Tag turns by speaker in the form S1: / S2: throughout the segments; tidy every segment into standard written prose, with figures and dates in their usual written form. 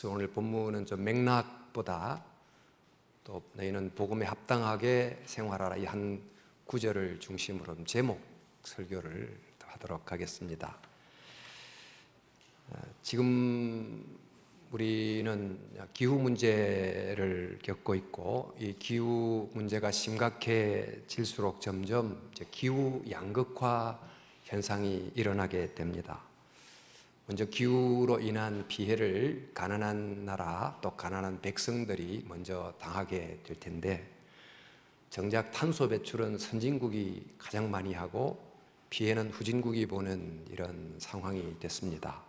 S1: 그래서 오늘 본문은 좀 맥락보다 또 너희는 복음에 합당하게 생활하라 이 한 구절을 중심으로 제목 설교를 하도록 하겠습니다. 지금 우리는 기후 문제를 겪고 있고 이 기후 문제가 심각해질수록 점점 기후 양극화 현상이 일어나게 됩니다. 먼저 기후로 인한 피해를 가난한 나라 또 가난한 백성들이 먼저 당하게 될 텐데, 정작 탄소 배출은 선진국이 가장 많이 하고 피해는 후진국이 보는 이런 상황이 됐습니다.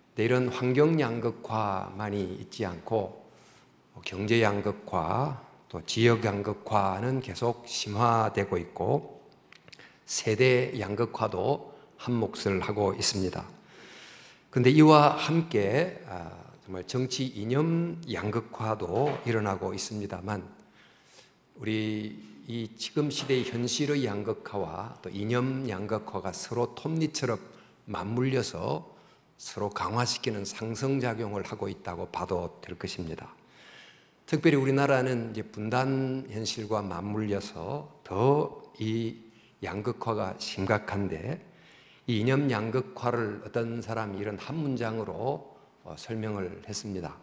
S1: 근데 이런 환경 양극화만이 있지 않고 경제 양극화 또 지역 양극화는 계속 심화되고 있고 세대 양극화도 한 몫을 하고 있습니다. 그런데 이와 함께 정말 정치 이념 양극화도 일어나고 있습니다만, 우리 이 지금 시대의 현실의 양극화와 또 이념 양극화가 서로 톱니처럼 맞물려서 서로 강화시키는 상승작용을 하고 있다고 봐도 될 것입니다. 특별히 우리나라는 이제 분단 현실과 맞물려서 더 이 양극화가 심각한데, 이 이념 양극화를 어떤 사람이 이런 한 문장으로 설명을 했습니다.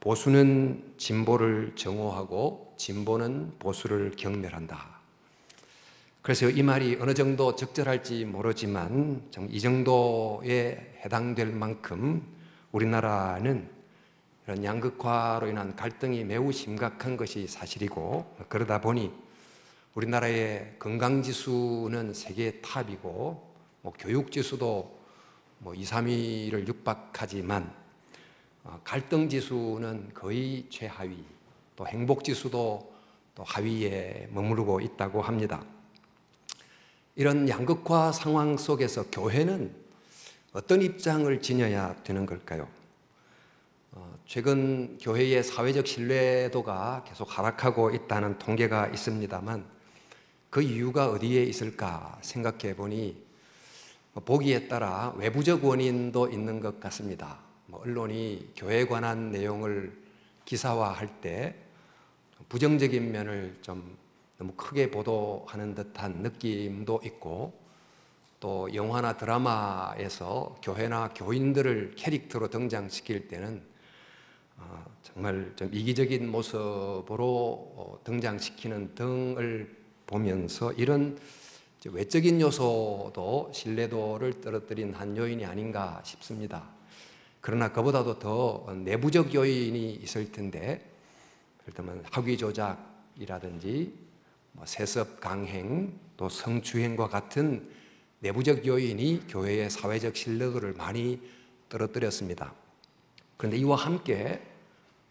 S1: 보수는 진보를 정오하고 진보는 보수를 경멸한다. 그래서 이 말이 어느 정도 적절할지 모르지만 이 정도에 해당될 만큼 우리나라는 이런 양극화로 인한 갈등이 매우 심각한 것이 사실이고, 그러다 보니 우리나라의 건강지수는 세계 탑이고 교육지수도 2, 3위를 육박하지만 갈등지수는 거의 최하위, 또 행복지수도 또 하위에 머무르고 있다고 합니다. 이런 양극화 상황 속에서 교회는 어떤 입장을 지녀야 되는 걸까요? 최근 교회의 사회적 신뢰도가 계속 하락하고 있다는 통계가 있습니다만, 그 이유가 어디에 있을까 생각해 보니 보기에 따라 외부적 원인도 있는 것 같습니다. 언론이 교회에 관한 내용을 기사화할 때 부정적인 면을 좀 너무 크게 보도하는 듯한 느낌도 있고, 또 영화나 드라마에서 교회나 교인들을 캐릭터로 등장시킬 때는 정말 좀 이기적인 모습으로 등장시키는 등을 보면서 이런 외적인 요소도 신뢰도를 떨어뜨린 한 요인이 아닌가 싶습니다. 그러나 그보다도 더 내부적 요인이 있을 텐데, 예를 들면 학위 조작이라든지 세습 강행 또 성추행과 같은 내부적 요인이 교회의 사회적 신뢰도를 많이 떨어뜨렸습니다. 그런데 이와 함께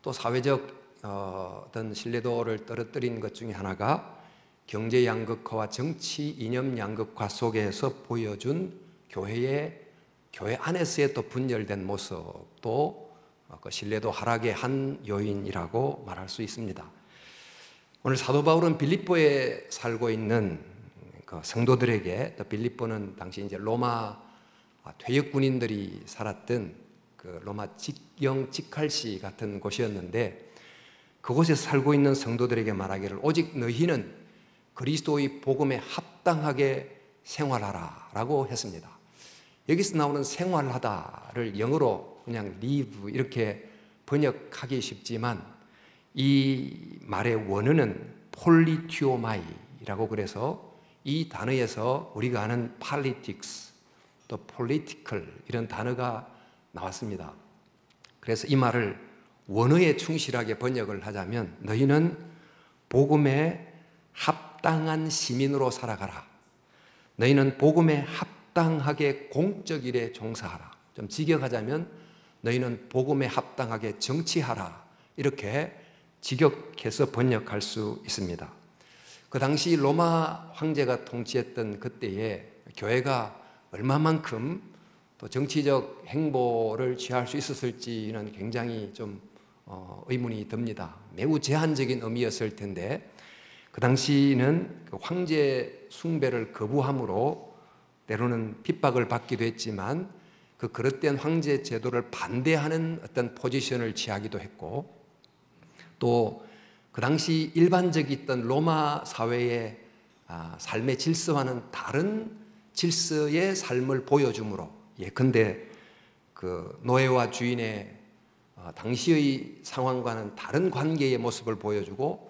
S1: 또 사회적 어떤 신뢰도를 떨어뜨린 것 중에 하나가 경제 양극화와 정치 이념 양극화 속에서 보여준 교회 안에서의 또 분열된 모습도 그 신뢰도 하락의 한 요인이라고 말할 수 있습니다. 오늘 사도 바울은 빌립보에 살고 있는 그 성도들에게, 또 빌립보는 당시 이제 로마 퇴역 군인들이 살았던 그 로마 직영 직할시 같은 곳이었는데, 그곳에 살고 있는 성도들에게 말하기를 오직 너희는 그리스도의 복음에 합당하게 생활하라 라고 했습니다. 여기서 나오는 생활하다를 영어로 그냥 live 이렇게 번역하기 쉽지만, 이 말의 원어는 폴리티오마이라고, 그래서 이 단어에서 우리가 아는 politics 또 political 이런 단어가 나왔습니다. 그래서 이 말을 원어에 충실하게 번역을 하자면, 너희는 복음에 합당한 시민으로 살아가라. 너희는 복음에 합당하게 공적 일에 종사하라. 좀 직역하자면 너희는 복음에 합당하게 정치하라. 이렇게 직역해서 번역할 수 있습니다. 그 당시 로마 황제가 통치했던 그때에 교회가 얼마만큼 또 정치적 행보를 취할 수 있었을지는 굉장히 좀 의문이 듭니다. 매우 제한적인 의미였을 텐데, 그 당시는 그 황제 숭배를 거부함으로 때로는 핍박을 받기도 했지만, 그 그릇된 황제 제도를 반대하는 어떤 포지션을 취하기도 했고, 또 그 당시 일반적이었던 로마 사회의 삶의 질서와는 다른 질서의 삶을 보여주므로, 예컨대 그 노예와 주인의 당시의 상황과는 다른 관계의 모습을 보여주고,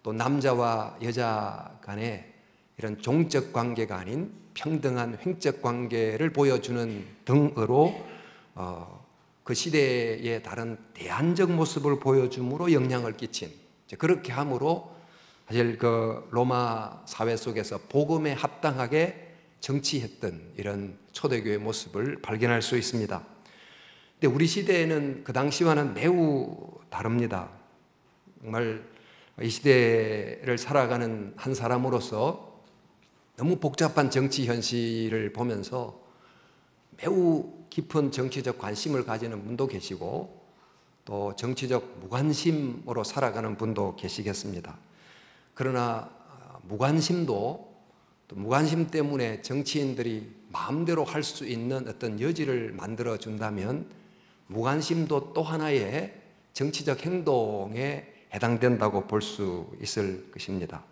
S1: 또 남자와 여자 간의 이런 종적 관계가 아닌 평등한 횡적 관계를 보여주는 등으로 그 시대의 다른 대안적 모습을 보여줌으로 영향을 끼친, 그렇게 함으로 사실 그 로마 사회 속에서 복음에 합당하게 정치했던 이런 초대교회의 모습을 발견할 수 있습니다. 근데 우리 시대에는 그 당시와는 매우 다릅니다. 정말 이 시대를 살아가는 한 사람으로서 너무 복잡한 정치 현실을 보면서 매우 깊은 정치적 관심을 가지는 분도 계시고, 또 정치적 무관심으로 살아가는 분도 계시겠습니다. 그러나 무관심도, 또 무관심 때문에 정치인들이 마음대로 할 수 있는 어떤 여지를 만들어 준다면 무관심도 또 하나의 정치적 행동에 해당된다고 볼 수 있을 것입니다.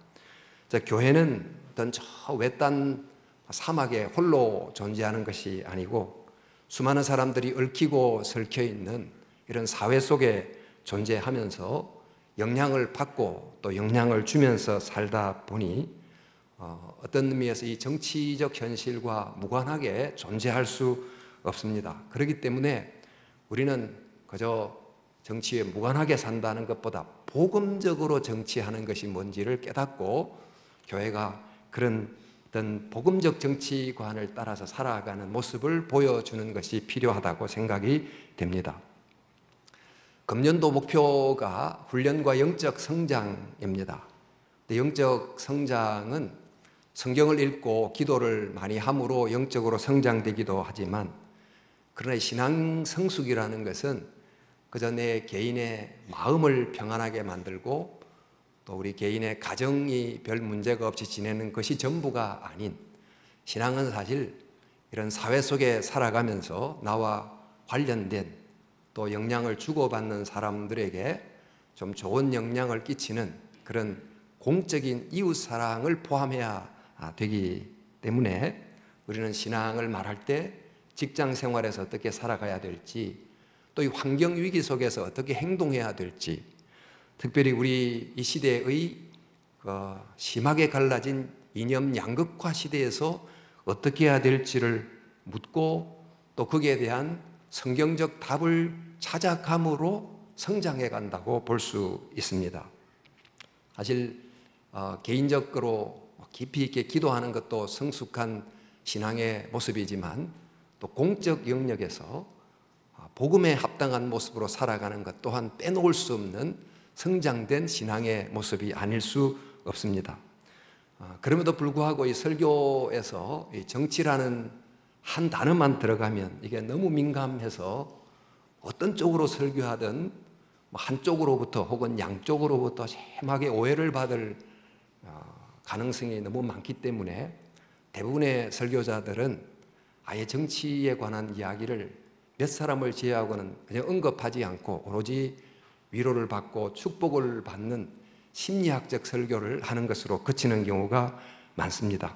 S1: 자, 교회는 어떤 저 외딴 사막에 홀로 존재하는 것이 아니고 수많은 사람들이 얽히고 설켜 있는 이런 사회 속에 존재하면서 영향을 받고 또 영향을 주면서 살다 보니 어떤 의미에서 이 정치적 현실과 무관하게 존재할 수 없습니다. 그렇기 때문에 우리는 그저 정치에 무관하게 산다는 것보다 복음적으로 정치하는 것이 뭔지를 깨닫고 교회가 그런 어떤 복음적 정치관을 따라서 살아가는 모습을 보여주는 것이 필요하다고 생각이 됩니다. 금년도 목표가 훈련과 영적 성장입니다. 영적 성장은 성경을 읽고 기도를 많이 함으로 영적으로 성장되기도 하지만, 그러나 신앙 성숙이라는 것은 그저 내 개인의 마음을 평안하게 만들고 또 우리 개인의 가정이 별 문제가 없이 지내는 것이 전부가 아닌, 신앙은 사실 이런 사회 속에 살아가면서 나와 관련된 또 영향을 주고받는 사람들에게 좀 좋은 영향을 끼치는 그런 공적인 이웃사랑을 포함해야 되기 때문에 우리는 신앙을 말할 때 직장 생활에서 어떻게 살아가야 될지, 또 이 환경 위기 속에서 어떻게 행동해야 될지, 특별히 우리 이 시대의 심하게 갈라진 이념 양극화 시대에서 어떻게 해야 될지를 묻고 또 거기에 대한 성경적 답을 찾아감으로 성장해 간다고 볼 수 있습니다. 사실 개인적으로 깊이 있게 기도하는 것도 성숙한 신앙의 모습이지만, 또 공적 영역에서 복음에 합당한 모습으로 살아가는 것 또한 빼놓을 수 없는 성장된 신앙의 모습이 아닐 수 없습니다. 그럼에도 불구하고 이 설교에서 이 정치라는 한 단어만 들어가면 이게 너무 민감해서 어떤 쪽으로 설교하든 한쪽으로부터 혹은 양쪽으로부터 심하게 오해를 받을 가능성이 너무 많기 때문에 대부분의 설교자들은 아예 정치에 관한 이야기를 몇 사람을 제외하고는 그냥 언급하지 않고 오로지 위로를 받고 축복을 받는 심리학적 설교를 하는 것으로 그치는 경우가 많습니다.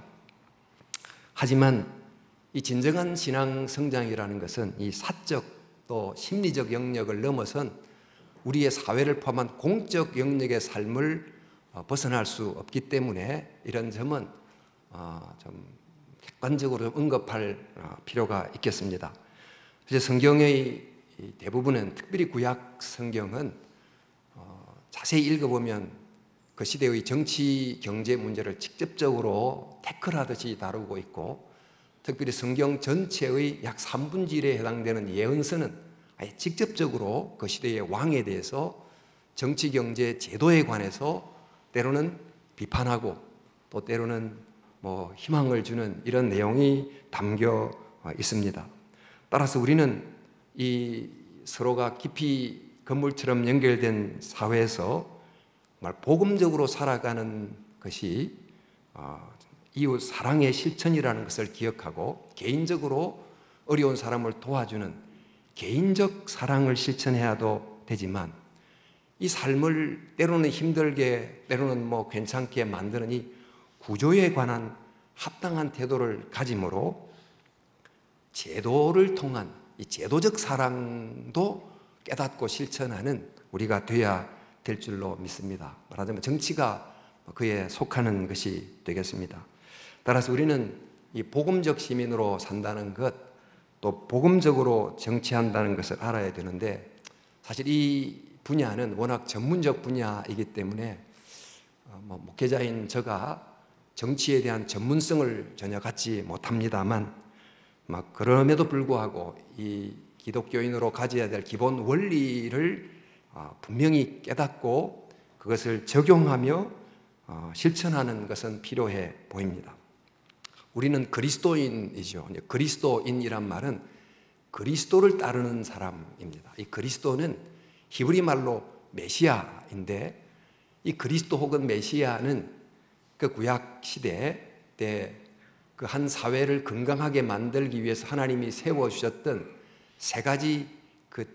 S1: 하지만 이 진정한 신앙 성장이라는 것은 이 사적 또 심리적 영역을 넘어선 우리의 사회를 포함한 공적 영역의 삶을 벗어날 수 없기 때문에 이런 점은 좀 객관적으로 언급할 필요가 있겠습니다. 그래서 성경의 대부분은, 특별히 구약 성경은 자세히 읽어보면 그 시대의 정치, 경제 문제를 직접적으로 태클하듯이 다루고 있고, 특별히 성경 전체의 약 3분의 1에 해당되는 예언서는 아예 직접적으로 그 시대의 왕에 대해서 정치, 경제, 제도에 관해서 때로는 비판하고 또 때로는 희망을 주는 이런 내용이 담겨 있습니다. 따라서 우리는 이 서로가 깊이 건물처럼 연결된 사회에서 정말 복음적으로 살아가는 것이 이웃 사랑의 실천이라는 것을 기억하고, 개인적으로 어려운 사람을 도와주는 개인적 사랑을 실천해야도 되지만 이 삶을 때로는 힘들게 때로는 괜찮게 만드는 이 구조에 관한 합당한 태도를 가짐으로 제도를 통한 이 제도적 사랑도 깨닫고 실천하는 우리가 되어야 될 줄로 믿습니다. 말하자면 정치가 그에 속하는 것이 되겠습니다. 따라서 우리는 이 복음적 시민으로 산다는 것, 또 복음적으로 정치한다는 것을 알아야 되는데, 사실 이 분야는 워낙 전문적 분야이기 때문에 목회자인 제가 정치에 대한 전문성을 전혀 갖지 못합니다만, 그럼에도 불구하고 이 기독교인으로 가져야 될 기본 원리를 분명히 깨닫고 그것을 적용하며 실천하는 것은 필요해 보입니다. 우리는 그리스도인이죠. 그리스도인이란 말은 그리스도를 따르는 사람입니다. 이 그리스도는 히브리 말로 메시아인데, 이 그리스도 혹은 메시아는 그 구약 시대 때 그 한 사회를 건강하게 만들기 위해서 하나님이 세워주셨던 세 가지 그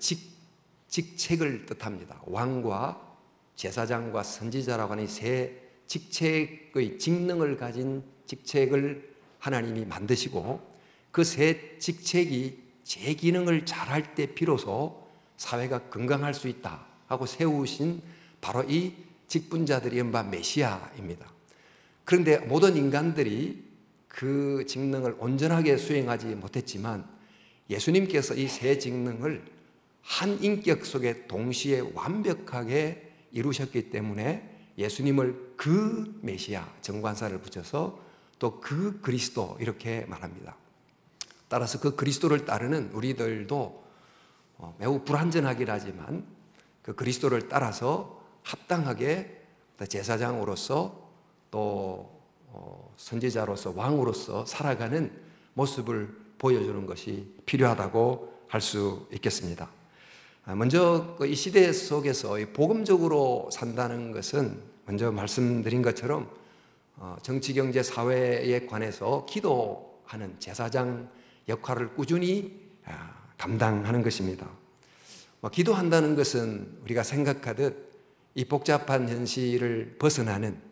S1: 직책을 뜻합니다. 왕과 제사장과 선지자라고 하는 세 직책의 직능을 가진 직책을 하나님이 만드시고, 그 세 직책이 제 기능을 잘할 때 비로소 사회가 건강할 수 있다 하고 세우신 바로 이 직분자들이 이른바 메시아입니다. 그런데 모든 인간들이 그 직능을 온전하게 수행하지 못했지만 예수님께서 이 세 직능을 한 인격 속에 동시에 완벽하게 이루셨기 때문에 예수님을 그 메시아, 정관사를 붙여서 또 그 그리스도 이렇게 말합니다. 따라서 그 그리스도를 따르는 우리들도 매우 불완전하긴 하지만 그 그리스도를 따라서 합당하게 제사장으로서 또 선지자로서 왕으로서 살아가는 모습을 보여주는 것이 필요하다고 할 수 있겠습니다. 먼저 이 시대 속에서 복음적으로 산다는 것은 먼저 말씀드린 것처럼 정치, 경제, 사회에 관해서 기도하는 제사장 역할을 꾸준히 감당하는 것입니다. 기도한다는 것은 우리가 생각하듯 이 복잡한 현실을 벗어나는,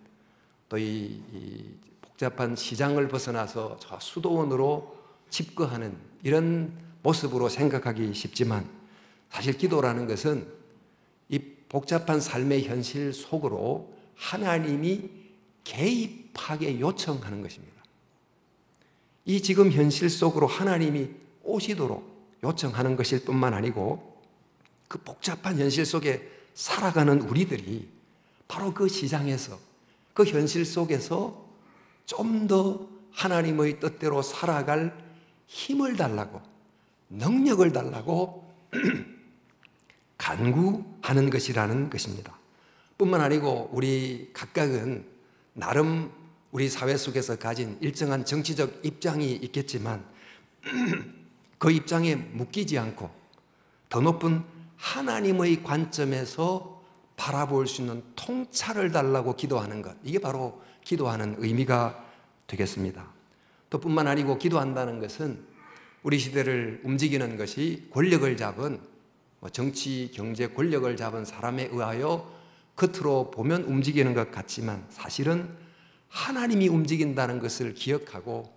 S1: 또 이 복잡한 시장을 벗어나서 저 수도원으로 집거하는 이런 모습으로 생각하기 쉽지만, 사실 기도라는 것은 이 복잡한 삶의 현실 속으로 하나님이 개입하게 요청하는 것입니다. 이 지금 현실 속으로 하나님이 오시도록 요청하는 것일 뿐만 아니고, 그 복잡한 현실 속에 살아가는 우리들이 바로 그 시장에서, 그 현실 속에서 좀 더 하나님의 뜻대로 살아갈 힘을 달라고, 능력을 달라고 간구하는 것이라는 것입니다. 뿐만 아니고 우리 각각은 나름 우리 사회 속에서 가진 일정한 정치적 입장이 있겠지만 그 입장에 묶이지 않고 더 높은 하나님의 관점에서 바라볼 수 있는 통찰을 달라고 기도하는 것, 이게 바로 기도하는 의미가 되겠습니다. 또 뿐만 아니고 기도한다는 것은 우리 시대를 움직이는 것이 권력을 잡은 정치, 경제, 권력을 잡은 사람에 의하여 겉으로 보면 움직이는 것 같지만 사실은 하나님이 움직인다는 것을 기억하고,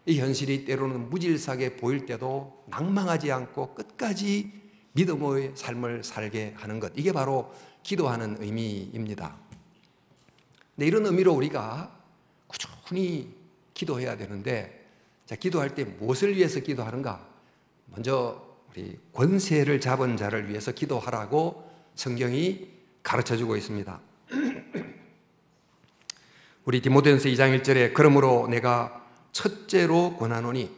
S1: 이 현실이 때로는 무질서하게 보일 때도 낭망하지 않고 끝까지 믿음의 삶을 살게 하는 것, 이게 바로 기도하는 의미입니다. 네, 이런 의미로 우리가 꾸준히 기도해야 되는데, 자, 기도할 때 무엇을 위해서 기도하는가? 먼저 우리 권세를 잡은 자를 위해서 기도하라고 성경이 가르쳐주고 있습니다. 우리 디모데전서 2장 1절에 그러므로 내가 첫째로 권하노니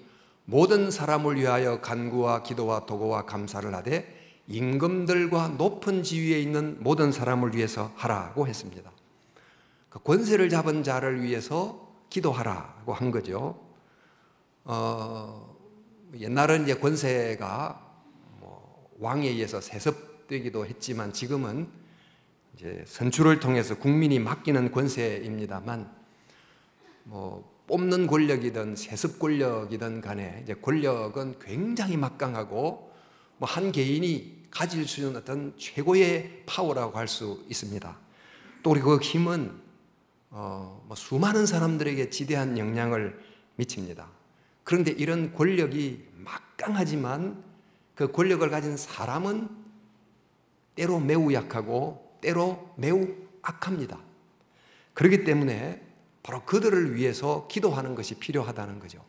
S1: 모든 사람을 위하여 간구와 기도와 도구와 감사를 하되 임금들과 높은 지위에 있는 모든 사람을 위해서 하라고 했습니다. 그 권세를 잡은 자를 위해서 기도하라고 한 거죠. 옛날은 이제 권세가 왕에 의해서 세습되기도 했지만 지금은 이제 선출을 통해서 국민이 맡기는 권세입니다만, 뽑는 권력이든 세습 권력이든 간에 이제 권력은 굉장히 막강하고 뭐 한 개인이 가질 수 있는 어떤 최고의 파워라고 할 수 있습니다. 또 우리 그 힘은 뭐 수많은 사람들에게 지대한 영향을 미칩니다. 그런데 이런 권력이 막강하지만 그 권력을 가진 사람은 때로 매우 약하고 때로 매우 악합니다. 그렇기 때문에 바로 그들을 위해서 기도하는 것이 필요하다는 거죠.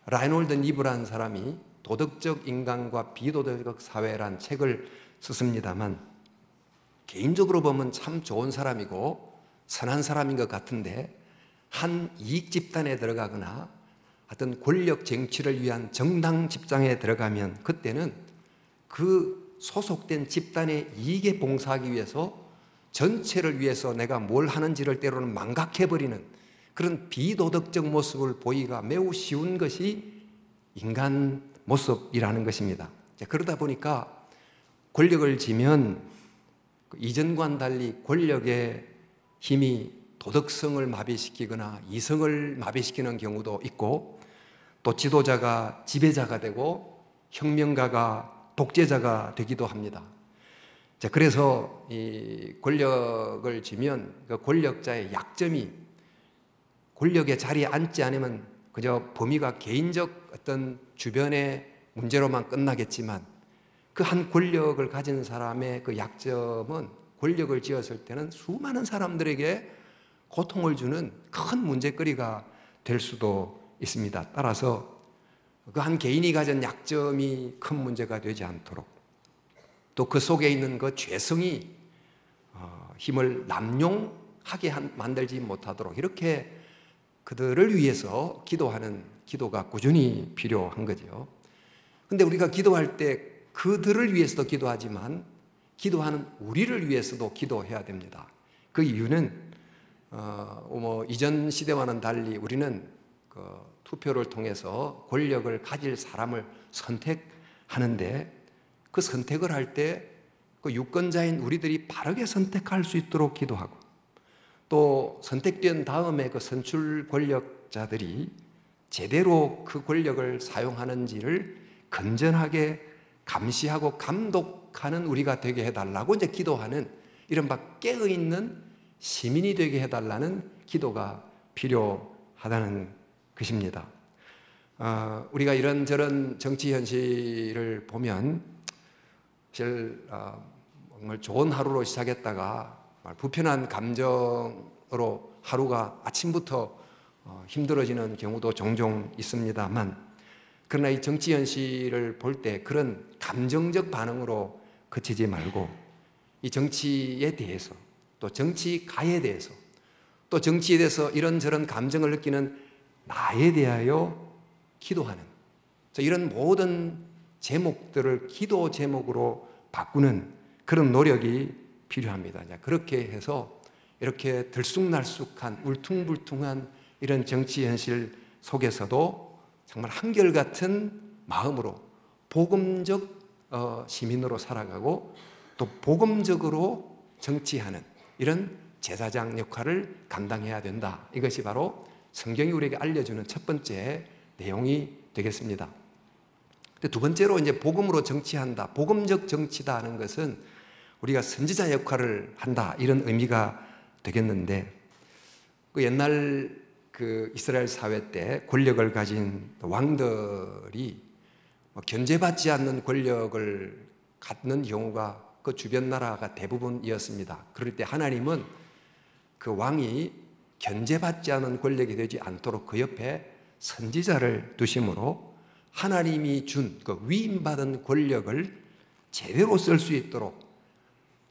S1: 라이놀드 니브라는 사람이 도덕적 인간과 비도덕적 사회란 책을 썼습니다만 개인적으로 보면 참 좋은 사람이고 선한 사람인 것 같은데 한 이익 집단에 들어가거나 어떤 권력 쟁취를 위한 정당 집단에 들어가면 그때는 그 소속된 집단의 이익에 봉사하기 위해서 전체를 위해서 내가 뭘 하는지를 때로는 망각해버리는 그런 비도덕적 모습을 보이기가 매우 쉬운 것이 인간 모습이라는 것입니다. 그러다 보니까 권력을 쥐면 이전과는 달리 권력의 힘이 도덕성을 마비시키거나 이성을 마비시키는 경우도 있고 또 지도자가 지배자가 되고 혁명가가 독재자가 되기도 합니다. 자, 그래서 이 권력을 쥐면 그 권력자의 약점이 권력의 자리에 앉지 않으면 그저 범위가 개인적 어떤 주변의 문제로만 끝나겠지만 그 한 권력을 가진 사람의 그 약점은 권력을 쥐었을 때는 수많은 사람들에게 고통을 주는 큰 문제거리가 될 수도 있습니다. 따라서 그 한 개인이 가진 약점이 큰 문제가 되지 않도록 또 그 속에 있는 그 죄성이 힘을 남용하게 만들지 못하도록 이렇게 그들을 위해서 기도하는 기도가 꾸준히 필요한 거죠. 근데 우리가 기도할 때 그들을 위해서도 기도하지만 기도하는 우리를 위해서도 기도해야 됩니다. 그 이유는 뭐 이전 시대와는 달리 우리는 그 투표를 통해서 권력을 가질 사람을 선택하는데 그 선택을 할 때 그 유권자인 우리들이 바르게 선택할 수 있도록 기도하고 또 선택된 다음에 그 선출 권력자들이 제대로 그 권력을 사용하는지를 건전하게 감시하고 감독하는 우리가 되게 해달라고 이제 기도하는 이른바 깨어있는 시민이 되게 해달라는 기도가 필요하다는 것입니다. 우리가 이런저런 정치 현실을 보면 사실 정말 좋은 하루로 시작했다가 불편한 감정으로 하루가 아침부터 힘들어지는 경우도 종종 있습니다만 그러나 이 정치 현실을 볼 때 그런 감정적 반응으로 그치지 말고 이 정치에 대해서 또 정치가에 대해서 또 정치에 대해서 이런저런 감정을 느끼는 나에 대하여 기도하는 이런 모든 제목들을 기도 제목으로 바꾸는 그런 노력이 필요합니다. 그렇게 해서 이렇게 들쑥날쑥한 울퉁불퉁한 이런 정치 현실 속에서도 정말 한결같은 마음으로 복음적 시민으로 살아가고 또 복음적으로 정치하는 이런 제사장 역할을 감당해야 된다. 이것이 바로 성경이 우리에게 알려주는 첫 번째 내용이 되겠습니다. 두 번째로 이제 복음으로 정치한다, 복음적 정치다 하는 것은 우리가 선지자 역할을 한다 이런 의미가 되겠는데 그 옛날 그 이스라엘 사회 때 권력을 가진 왕들이 견제받지 않는 권력을 갖는 경우가 그 주변 나라가 대부분이었습니다. 그럴 때 하나님은 그 왕이 견제받지 않은 권력이 되지 않도록 그 옆에 선지자를 두심으로 하나님이 준 그 위임받은 권력을 제대로 쓸 수 있도록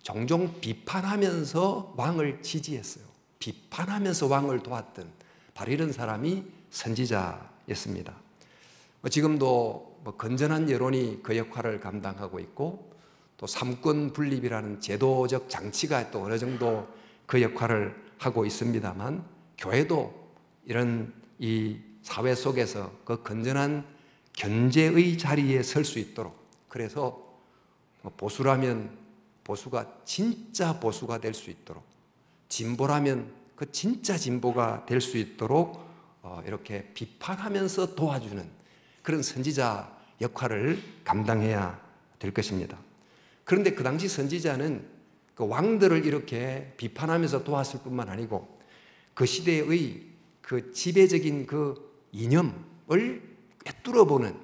S1: 종종 비판하면서 왕을 지지했어요. 비판하면서 왕을 도왔던 바로 이런 사람이 선지자였습니다. 지금도 건전한 여론이 그 역할을 감당하고 있고 또 삼권 분립이라는 제도적 장치가 또 어느 정도 그 역할을 하고 있습니다만 교회도 이런 이 사회 속에서 그 건전한 견제의 자리에 설 수 있도록 그래서 보수라면 보수가 진짜 보수가 될 수 있도록 진보라면 그 진짜 진보가 될 수 있도록 이렇게 비판하면서 도와주는 그런 선지자 역할을 감당해야 될 것입니다. 그런데 그 당시 선지자는 그 왕들을 이렇게 비판하면서 도왔을 뿐만 아니고 그 시대의 그 지배적인 그 이념을 꿰뚫어 보는,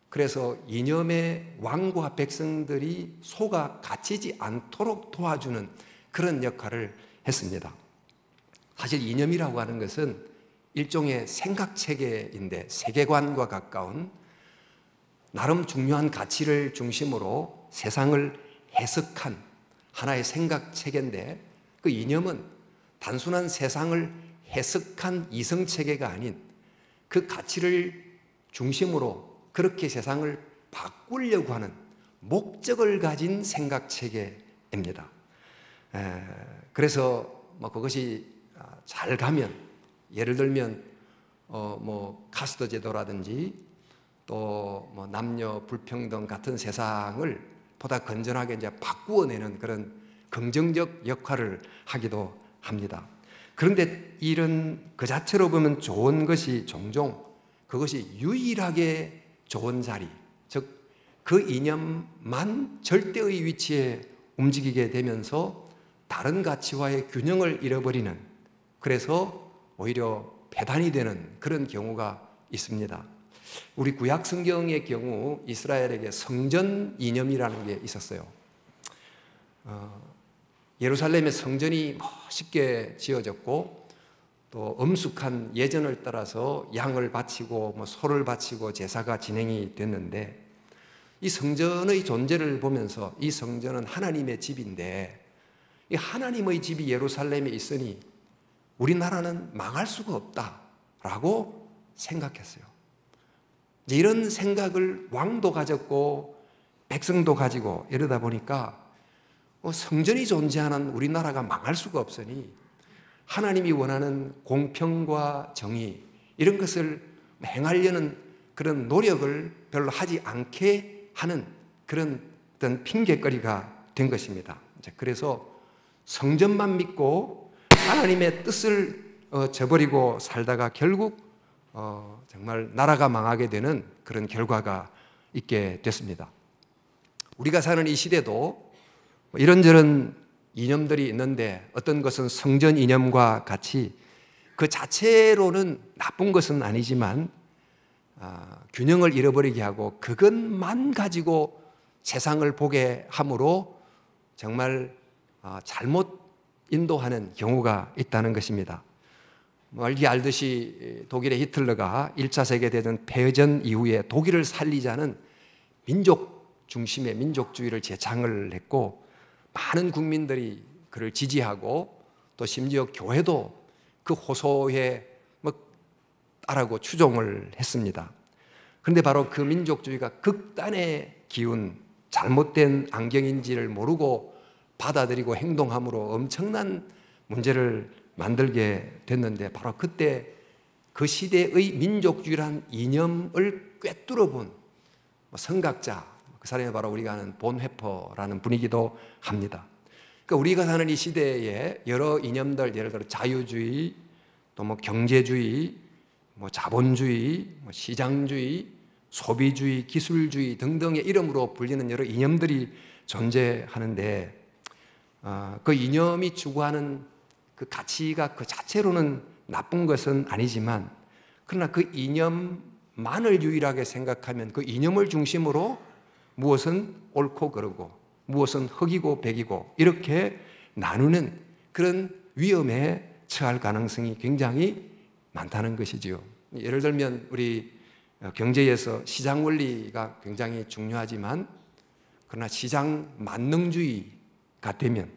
S1: 그래서 이념에 왕과 백성들이 속아 갇히지 않도록 도와주는 그런 역할을 했습니다. 사실 이념이라고 하는 것은 일종의 생각체계인데, 세계관과 가까운 나름 중요한 가치를 중심으로 세상을 해석한 하나의 생각체계인데, 그 이념은 단순한 세상을 해석한 이성체계가 아닌 그 가치를 중심으로 그렇게 세상을 바꾸려고 하는 목적을 가진 생각체계입니다. 그래서 그것이 잘 가면, 예를 들면 카스트 제도라든지 또 남녀 불평등 같은 세상을 보다 건전하게 이제 바꾸어내는 그런 긍정적 역할을 하기도 합니다. 그런데 이런 그 자체로 보면 좋은 것이 종종 그것이 유일하게 좋은 자리, 즉 그 이념만 절대의 위치에 움직이게 되면서 다른 가치와의 균형을 잃어버리는, 그래서 오히려 배단이 되는 그런 경우가 있습니다. 우리 구약 성경의 경우 이스라엘에게 성전 이념이라는 게 있었어요. 예루살렘의 성전이 멋있게 지어졌고 또 엄숙한 예전을 따라서 양을 바치고 소를 바치고 제사가 진행이 됐는데, 이 성전의 존재를 보면서 이 성전은 하나님의 집인데 이 하나님의 집이 예루살렘에 있으니 우리나라는 망할 수가 없다라고 생각했어요. 이런 생각을 왕도 가졌고 백성도 가지고 이러다 보니까 성전이 존재하는 우리나라가 망할 수가 없으니 하나님이 원하는 공평과 정의 이런 것을 행하려는 그런 노력을 별로 하지 않게 하는 그런 어떤 핑계거리가 된 것입니다. 그래서 성전만 믿고 하나님의 뜻을 저버리고 살다가 결국 정말 나라가 망하게 되는 그런 결과가 있게 됐습니다. 우리가 사는 이 시대도 이런저런 이념들이 있는데, 어떤 것은 성전 이념과 같이 그 자체로는 나쁜 것은 아니지만 균형을 잃어버리게 하고 그것만 가지고 세상을 보게 함으로 정말 잘못 인도하는 경우가 있다는 것입니다. 알기 알듯이 독일의 히틀러가 1차 세계대전 패전 이후에 독일을 살리자는 민족 중심의 민족주의를 제창을 했고, 많은 국민들이 그를 지지하고 또 심지어 교회도 그 호소에 따르고 추종을 했습니다. 그런데 바로 그 민족주의가 극단의 기운, 잘못된 안경인지를 모르고 받아들이고 행동함으로 엄청난 문제를 만들게 됐는데, 바로 그때 그 시대의 민족주의란 이념을 꿰뚫어 본 선각자, 그 사람이 바로 우리가 아는 본회퍼라는 분이기도 합니다. 그러니까 우리가 사는 이 시대에 여러 이념들, 예를 들어 자유주의, 또 경제주의, 자본주의, 시장주의, 소비주의, 기술주의 등등의 이름으로 불리는 여러 이념들이 존재하는데, 그 이념이 추구하는 그 가치가 그 자체로는 나쁜 것은 아니지만, 그러나 그 이념만을 유일하게 생각하면 그 이념을 중심으로 무엇은 옳고 그르고 무엇은 흑이고 백이고 이렇게 나누는 그런 위험에 처할 가능성이 굉장히 많다는 것이지요. 예를 들면 우리 경제에서 시장 원리가 굉장히 중요하지만, 그러나 시장 만능주의가 되면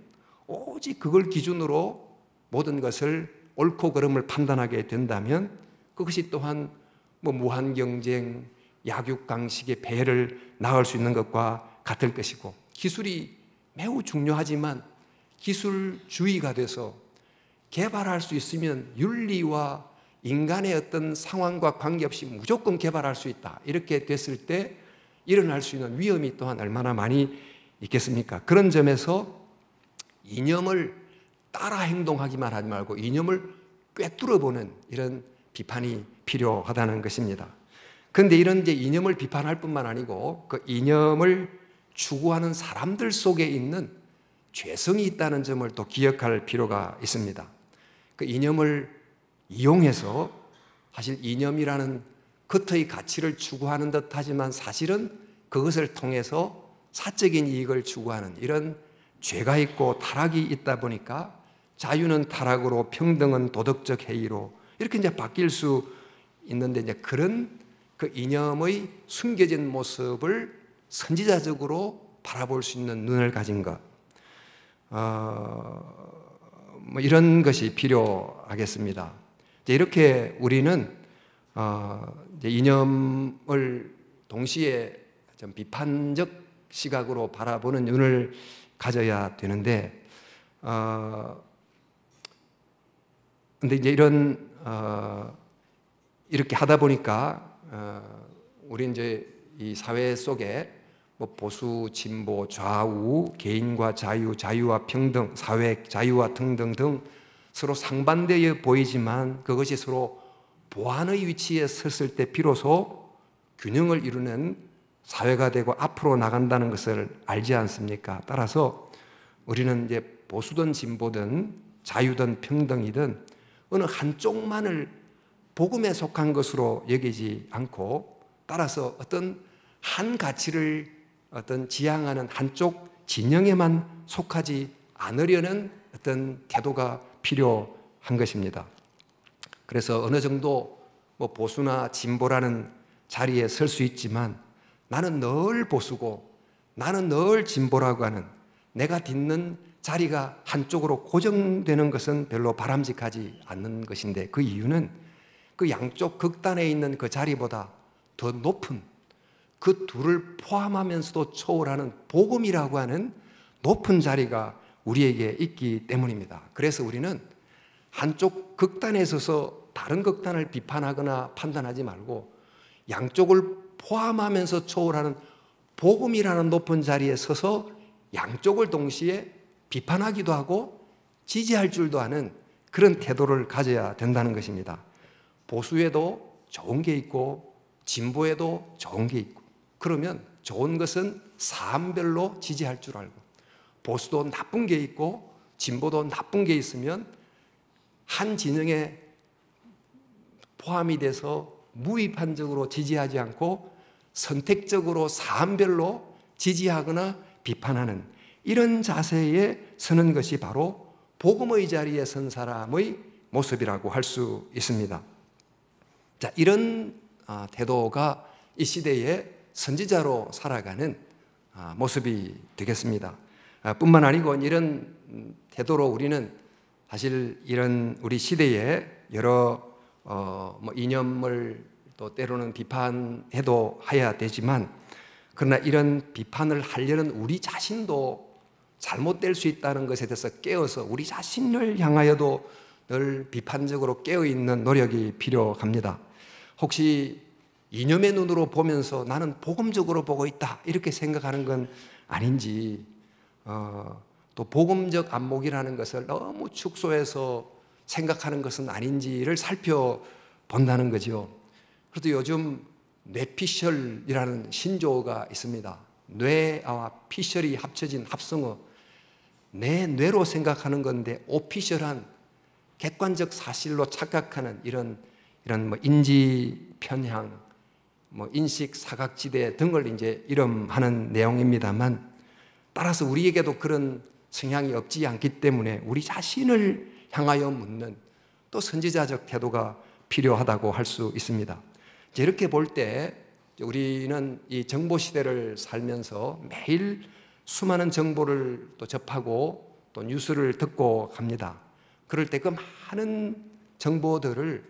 S1: 오직 그걸 기준으로 모든 것을 옳고 그름을 판단하게 된다면 그것이 또한 무한 경쟁, 약육강식의 폐해를 낳을 수 있는 것과 같을 것이고, 기술이 매우 중요하지만 기술주의가 돼서 개발할 수 있으면 윤리와 인간의 어떤 상황과 관계없이 무조건 개발할 수 있다, 이렇게 됐을 때 일어날 수 있는 위험이 또한 얼마나 많이 있겠습니까? 그런 점에서 이념을 따라 행동하기만 하지 말고 이념을 꿰뚫어 보는 이런 비판이 필요하다는 것입니다. 그런데 이런 이제 이념을 비판할 뿐만 아니고 그 이념을 추구하는 사람들 속에 있는 죄성이 있다는 점을 또 기억할 필요가 있습니다. 그 이념을 이용해서 사실 이념이라는 겉의 가치를 추구하는 듯 하지만 사실은 그것을 통해서 사적인 이익을 추구하는 이런 죄가 있고 타락이 있다 보니까 자유는 타락으로 평등은 도덕적 해이로 이렇게 이제 바뀔 수 있는데 이제 그런 그 이념의 숨겨진 모습을 선지자적으로 바라볼 수 있는 눈을 가진 것, 뭐 이런 것이 필요하겠습니다. 이제 이렇게 우리는 이제 이념을 동시에 좀 비판적 시각으로 바라보는 눈을 가져야 되는데, 근데 이제 이렇게 하다 보니까 우리 이제 이 사회 속에 뭐 보수, 진보, 좌우, 개인과 자유, 자유와 평등, 사회 자유와 등등등 서로 상반되어 보이지만 그것이 서로 보완의 위치에 섰을 때 비로소 균형을 이루는 사회가 되고 앞으로 나간다는 것을 알지 않습니까? 따라서 우리는 이제 보수든 진보든 자유든 평등이든 어느 한쪽만을 복음에 속한 것으로 여기지 않고 따라서 어떤 한 가치를 어떤 지향하는 한쪽 진영에만 속하지 않으려는 어떤 태도가 필요한 것입니다. 그래서 어느 정도 뭐 보수나 진보라는 자리에 설 수 있지만 나는 늘 보수고 나는 늘 진보라고 하는 내가 딛는 자리가 한쪽으로 고정되는 것은 별로 바람직하지 않는 것인데 그 이유는 그 양쪽 극단에 있는 그 자리보다 더 높은 그 둘을 포함하면서도 초월하는 복음이라고 하는 높은 자리가 우리에게 있기 때문입니다. 그래서 우리는 한쪽 극단에 서서 다른 극단을 비판하거나 판단하지 말고 양쪽을 포함하면서 초월하는 복음이라는 높은 자리에 서서 양쪽을 동시에 비판하기도 하고 지지할 줄도 아는 그런 태도를 가져야 된다는 것입니다. 보수에도 좋은 게 있고 진보에도 좋은 게 있고 그러면 좋은 것은 사안별로 지지할 줄 알고 보수도 나쁜 게 있고 진보도 나쁜 게 있으면 한 진영에 포함이 돼서 무비판적으로 지지하지 않고 선택적으로 사안별로 지지하거나 비판하는 이런 자세에 서는 것이 바로 복음의 자리에 선 사람의 모습이라고 할 수 있습니다. 자, 이런 태도가 이 시대에 선지자로 살아가는 모습이 되겠습니다. 뿐만 아니고 이런 태도로 우리는 사실 이런 우리 시대에 여러 뭐 이념을 또 때로는 비판해도 해야 되지만 그러나 이런 비판을 하려는 우리 자신도 잘못될 수 있다는 것에 대해서 깨어서 우리 자신을 향하여도 늘 비판적으로 깨어있는 노력이 필요합니다. 혹시 이념의 눈으로 보면서 나는 복음적으로 보고 있다 이렇게 생각하는 건 아닌지 또 복음적 안목이라는 것을 너무 축소해서 생각하는 것은 아닌지를 살펴본다는 거죠. 그래도 요즘 뇌피셜이라는 신조어가 있습니다. 뇌와 피셜이 합쳐진 합성어 내 뇌로 생각하는 건데 오피셜한 객관적 사실로 착각하는 이런 뭐 인지 편향, 뭐 인식 사각지대 등을 이제 이름하는 내용입니다만 따라서 우리에게도 그런 성향이 없지 않기 때문에 우리 자신을 향하여 묻는 또 선지자적 태도가 필요하다고 할 수 있습니다. 이렇게 볼 때 우리는 이 정보 시대를 살면서 매일 수많은 정보를 또 접하고 또 뉴스를 듣고 갑니다. 그럴 때 그 많은 정보들을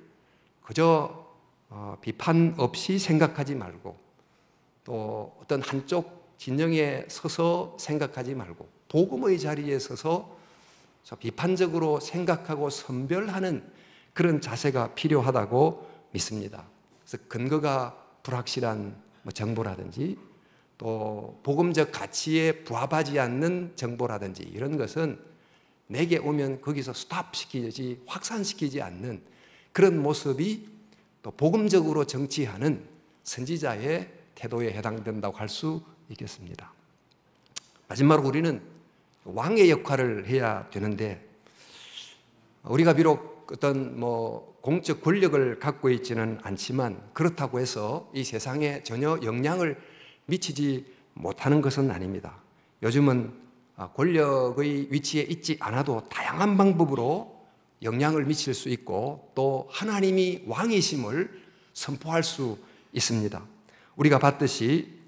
S1: 그저 비판 없이 생각하지 말고 또 어떤 한쪽 진영에 서서 생각하지 말고 복음의 자리에 서서 비판적으로 생각하고 선별하는 그런 자세가 필요하다고 믿습니다. 그래서 근거가 불확실한 정보라든지 또 복음적 가치에 부합하지 않는 정보라든지 이런 것은 내게 오면 거기서 스탑시키지 확산시키지 않는 그런 모습이 또 복음적으로 정치하는 선지자의 태도에 해당된다고 할 수 있겠습니다. 마지막으로 우리는 왕의 역할을 해야 되는데, 우리가 비록 어떤 공적 권력을 갖고 있지는 않지만 그렇다고 해서 이 세상에 전혀 영향을 미치지 못하는 것은 아닙니다. 요즘은 권력의 위치에 있지 않아도 다양한 방법으로 영향을 미칠 수 있고 또 하나님이 왕이심을 선포할 수 있습니다. 우리가 봤듯이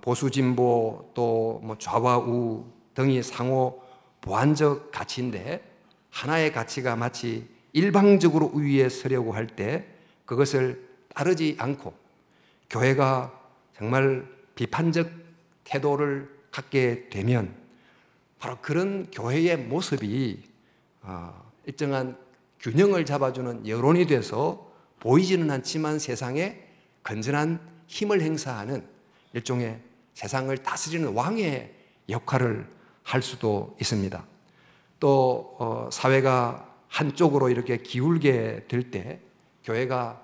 S1: 보수 진보 또 좌와 우 등이 상호 보완적 가치인데, 하나의 가치가 마치 일방적으로 우위에 서려고 할 때 그것을 따르지 않고 교회가 정말 비판적 태도를 갖게 되면 바로 그런 교회의 모습이 일정한 균형을 잡아주는 여론이 돼서 보이지는 않지만 세상에 건전한 힘을 행사하는 일종의 세상을 다스리는 왕의 역할을 할 수도 있습니다. 또 사회가 한쪽으로 이렇게 기울게 될 때 교회가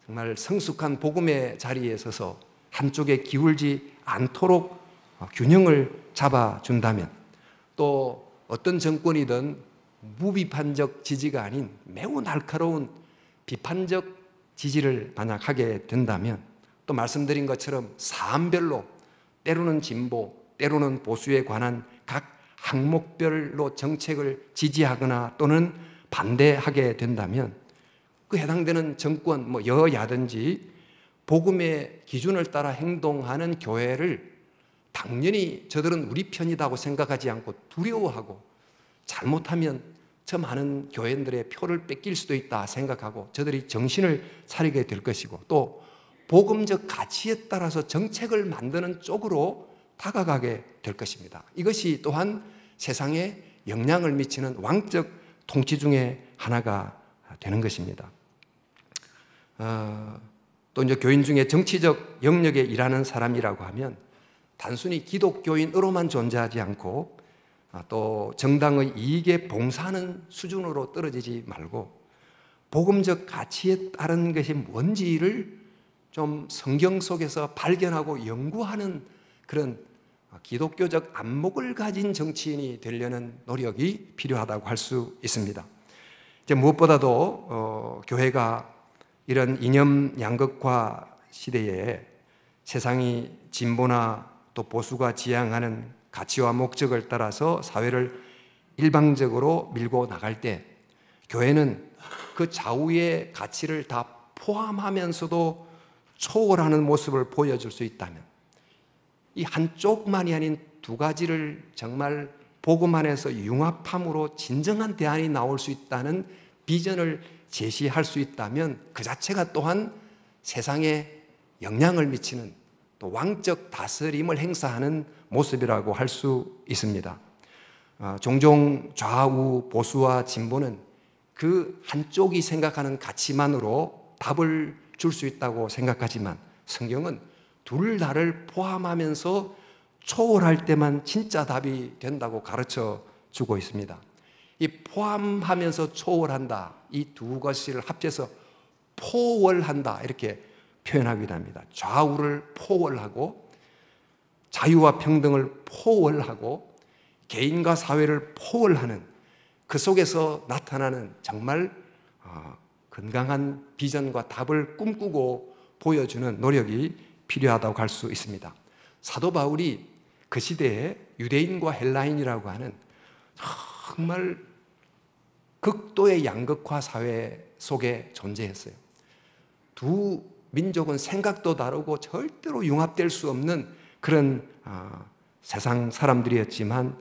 S1: 정말 성숙한 복음의 자리에 서서 한쪽에 기울지 않도록 균형을 잡아준다면, 또 어떤 정권이든 무비판적 지지가 아닌 매우 날카로운 비판적 지지를 만약 하게 된다면, 또 말씀드린 것처럼 사안별로 때로는 진보, 때로는 보수에 관한 각 항목별로 정책을 지지하거나 또는 반대하게 된다면 그 해당되는 정권, 여야든지 복음의 기준을 따라 행동하는 교회를 당연히 저들은 우리 편이라고 생각하지 않고 두려워하고, 잘못하면 저 많은 교회인들의 표를 뺏길 수도 있다 생각하고 저들이 정신을 차리게 될 것이고, 또 복음적 가치에 따라서 정책을 만드는 쪽으로 다가가게 될 것입니다. 이것이 또한 세상에 영향을 미치는 왕적 통치 중에 하나가 되는 것입니다. 또 이제 교인 중에 정치적 영역에 일하는 사람이라고 하면 단순히 기독교인으로만 존재하지 않고 또 정당의 이익에 봉사하는 수준으로 떨어지지 말고 복음적 가치에 따른 것이 뭔지를 좀 성경 속에서 발견하고 연구하는 그런 기독교적 안목을 가진 정치인이 되려는 노력이 필요하다고 할 수 있습니다. 이제 무엇보다도 교회가 이런 이념 양극화 시대에 세상이 진보나 또 보수가 지향하는 가치와 목적을 따라서 사회를 일방적으로 밀고 나갈 때 교회는 그 좌우의 가치를 다 포함하면서도 초월하는 모습을 보여줄 수 있다면, 이 한쪽만이 아닌 두 가지를 정말 복음 안에서 융합함으로 진정한 대안이 나올 수 있다는 비전을 제시할 수 있다면 그 자체가 또한 세상에 영향을 미치는 또 왕적 다스림을 행사하는 모습이라고 할 수 있습니다. 종종 좌우 보수와 진보는 그 한쪽이 생각하는 가치만으로 답을 줄 수 있다고 생각하지만 성경은 둘 다를 포함하면서 초월할 때만 진짜 답이 된다고 가르쳐 주고 있습니다. 이 포함하면서 초월한다, 이 두 것을 합쳐서 포월한다 이렇게 표현하기도 합니다. 좌우를 포월하고 자유와 평등을 포월하고 개인과 사회를 포월하는 그 속에서 나타나는 정말 건강한 비전과 답을 꿈꾸고 보여주는 노력이 필요하다고 할 수 있습니다. 사도 바울이 그 시대에 유대인과 헬라인이라고 하는 정말 극도의 양극화 사회 속에 존재했어요. 두 민족은 생각도 다르고 절대로 융합될 수 없는 그런 세상 사람들이었지만,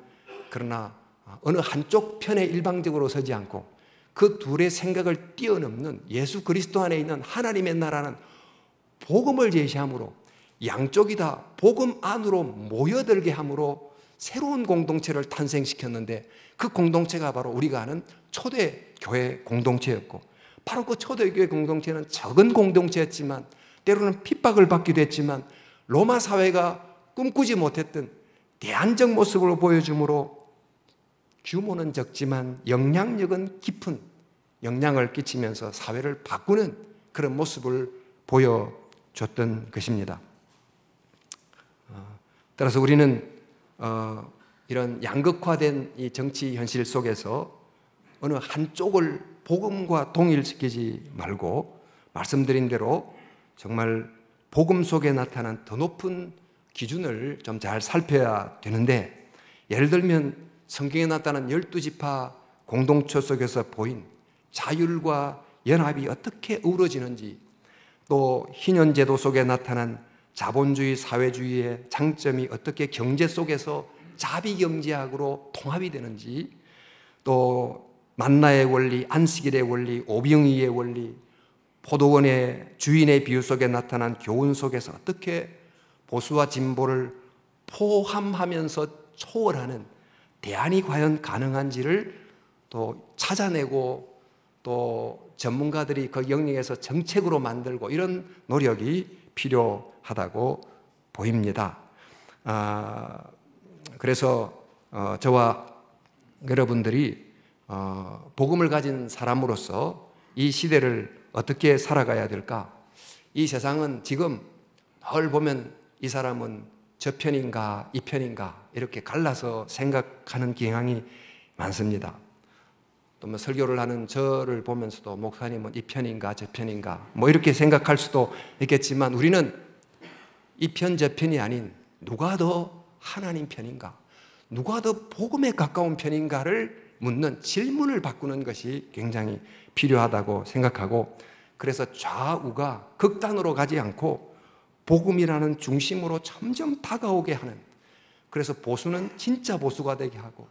S1: 그러나 어느 한쪽 편에 일방적으로 서지 않고 그 둘의 생각을 뛰어넘는 예수 그리스도 안에 있는 하나님의 나라는 복음을 제시함으로 양쪽이 다 복음 안으로 모여들게 함으로 새로운 공동체를 탄생시켰는데, 그 공동체가 바로 우리가 아는 초대교회 공동체였고, 바로 그 초대교회 공동체는 적은 공동체였지만 때로는 핍박을 받기도 했지만 로마 사회가 꿈꾸지 못했던 대안적 모습을 보여주므로 규모는 적지만 영향력은 깊은 영향을 끼치면서 사회를 바꾸는 그런 모습을 보여줬던 것입니다. 따라서 우리는 이런 양극화된 이 정치 현실 속에서 어느 한쪽을 복음과 동일시키지 말고 말씀드린 대로 정말 복음 속에 나타난 더 높은 기준을 좀 잘 살펴야 되는데, 예를 들면 성경에 나타난 12지파 공동체 속에서 보인 자율과 연합이 어떻게 어우러지는지, 또 신현제도 속에 나타난 자본주의 사회주의의 장점이 어떻게 경제 속에서 자비경제학으로 통합이 되는지, 또 만나의 원리, 안식일의 원리, 오병이의 원리, 포도원의 주인의 비유 속에 나타난 교훈 속에서 어떻게 보수와 진보를 포함하면서 초월하는 대안이 과연 가능한지를 또 찾아내고, 또 전문가들이 그 영역에서 정책으로 만들고, 이런 노력이 필요하다고 보입니다. 그래서 저와 여러분들이 복음을 가진 사람으로서 이 시대를 어떻게 살아가야 될까? 이 세상은 지금 늘 보면 이 사람은 저 편인가 이 편인가 이렇게 갈라서 생각하는 경향이 많습니다. 또 뭐 설교를 하는 저를 보면서도 목사님은 이 편인가 저 편인가 뭐 이렇게 생각할 수도 있겠지만, 우리는 이 편 저 편이 아닌 누가 더 하나님 편인가, 누가 더 복음에 가까운 편인가를 묻는 질문을 바꾸는 것이 굉장히 필요하다고 생각하고, 그래서 좌우가 극단으로 가지 않고 복음이라는 중심으로 점점 다가오게 하는, 그래서 보수는 진짜 보수가 되게 하고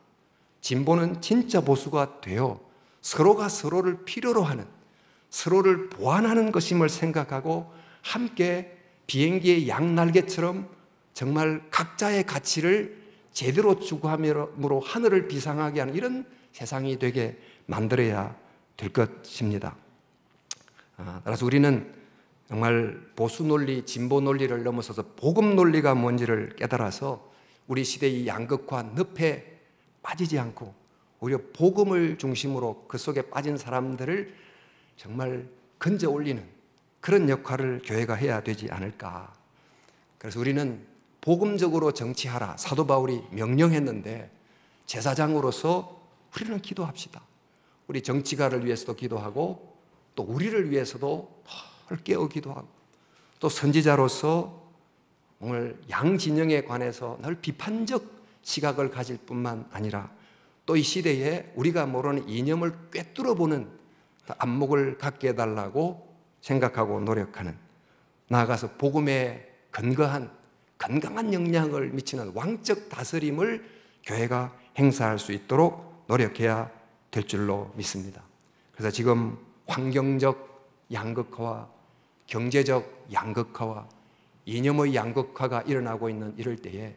S1: 진보는 진짜 보수가 되어 서로가 서로를 필요로 하는, 서로를 보완하는 것임을 생각하고 함께 비행기의 양날개처럼 정말 각자의 가치를 제대로 추구함으로 하늘을 비상하게 하는 이런 세상이 되게 만들어야 될 것입니다. 따라서 우리는 정말 보수 논리, 진보 논리를 넘어서서 복음 논리가 뭔지를 깨달아서 우리 시대의 양극화 늪에 빠지지 않고 오히려 복음을 중심으로 그 속에 빠진 사람들을 정말 건져 올리는 그런 역할을 교회가 해야 되지 않을까. 그래서 우리는 복음적으로 정치하라, 사도 바울이 명령했는데 제사장으로서 우리는 기도합시다. 우리 정치가를 위해서도 기도하고, 또 우리를 위해서도 늘 깨어 기도하고, 또 선지자로서 오늘 양 진영에 관해서 늘 비판적 시각을 가질 뿐만 아니라, 또 이 시대에 우리가 모르는 이념을 꿰뚫어보는 안목을 갖게 해달라고 생각하고 노력하는, 나아가서 복음에 근거한 건강한 영향을 미치는 왕적 다스림을 교회가 행사할 수 있도록 노력해야 될 줄로 믿습니다. 그래서 지금 환경적 양극화와 경제적 양극화와 이념의 양극화가 일어나고 있는 이럴 때에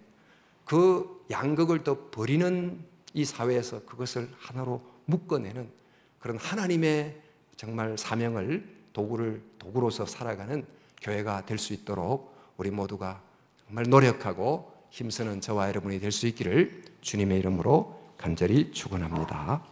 S1: 그 양극을 더 버리는 이 사회에서 그것을 하나로 묶어내는 그런 하나님의 정말 사명을 도구로서 살아가는 교회가 될 수 있도록 우리 모두가 정말 노력하고 힘쓰는 저와 여러분이 될 수 있기를 주님의 이름으로 간절히 축원합니다.